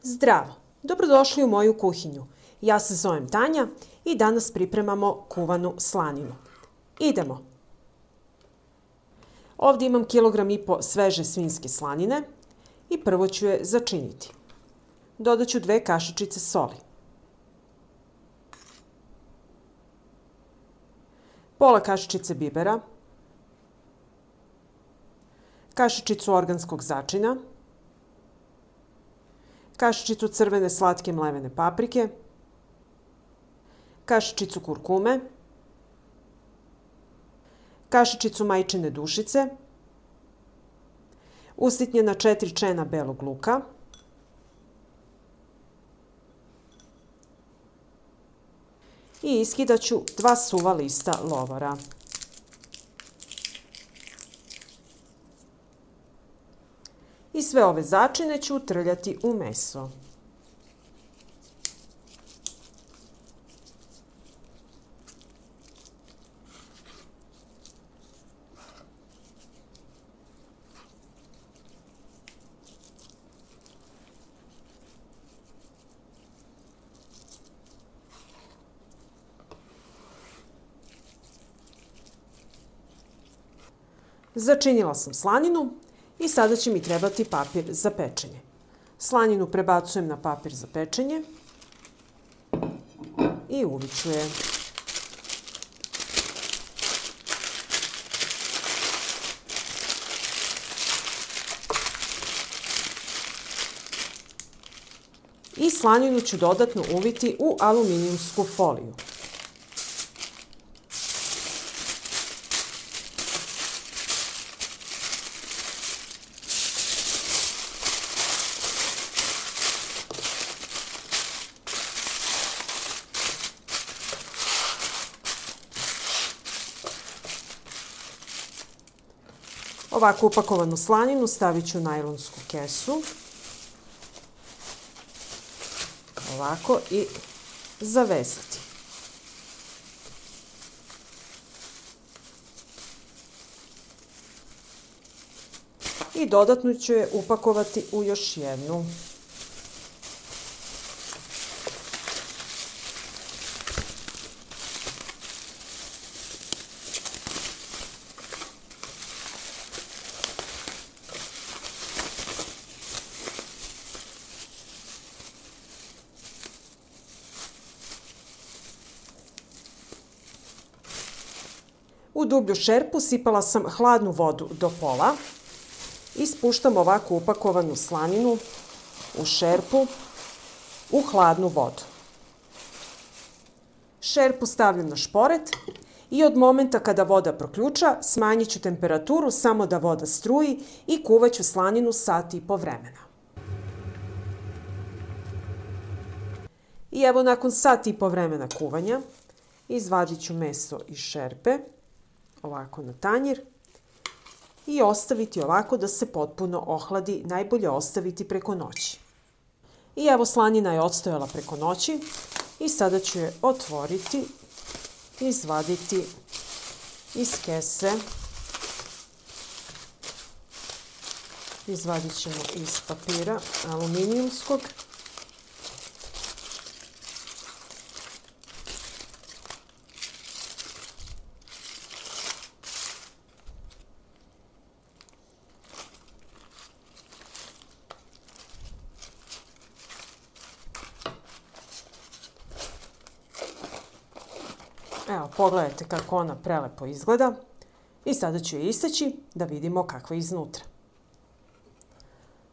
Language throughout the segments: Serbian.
Zdravo! Dobrodošli u moju kuhinju. Ja se zovem Tanja i danas pripremamo kuvanu slaninu. Idemo! Ovdje imam 1,5 kg sveže svinjske slanine i prvo ću je začiniti. Dodat ću 2 kašičice soli. Pola kašičice bibera, kašičicu organskog začina, kašičicu crvene slatke mlevene paprike, kašičicu kurkume, kašičicu majčine dušice, usitnjena 4 čena belog luka, i iskidaću 2 suva lista lovora. I sve ove začine ću trljati u meso. Začinila sam slaninu i sada će mi trebati papir za pečenje. Slaninu prebacujem na papir za pečenje i uviću je. I slaninu ću dodatno uviti u aluminijumsku foliju. Ovako upakovanu slaninu stavit ću u najlonsku kesu. Ovako i zavezati. I dodatno ću je upakovati u još jednu. U dublju šerpu sipala sam hladnu vodu do pola i spuštam ovako upakovanu slaninu u šerpu u hladnu vodu. Šerpu stavljam na šporet i od momenta kada voda proključa smanjit ću temperaturu samo da voda struji i kuvat ću slaninu 1,5 sata vremena. I evo nakon 1,5 sata vremena kuvanja izvadit ću meso iz šerpe ovako na tanjir i ostaviti ovako da se potpuno ohladi, najbolje ostaviti preko noći. I evo slanina je odstojala preko noći i sada ću je otvoriti, izvaditi iz kese. Izvadit ćemo iz papira aluminijumskog. Evo, pogledajte kako ona prelepo izgleda i sada ću je iseći da vidimo kakva je iznutra.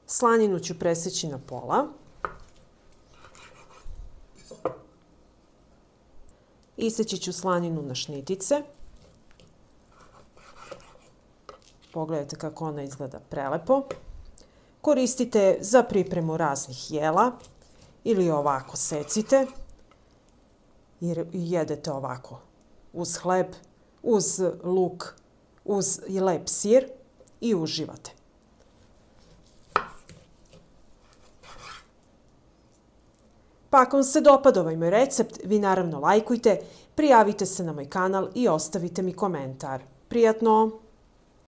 Slaninu ću preseći na pola. Iseći ću slaninu na šnitice. Pogledajte kako ona izgleda prelepo. Koristite je za pripremu raznih jela ili ovako secite i jedete ovako uz hleb, uz luk, uz lep sir i uživate. Pa ako vam se dopada ovaj moj recept, vi naravno lajkujte, prijavite se na moj kanal i ostavite mi komentar. Prijatno!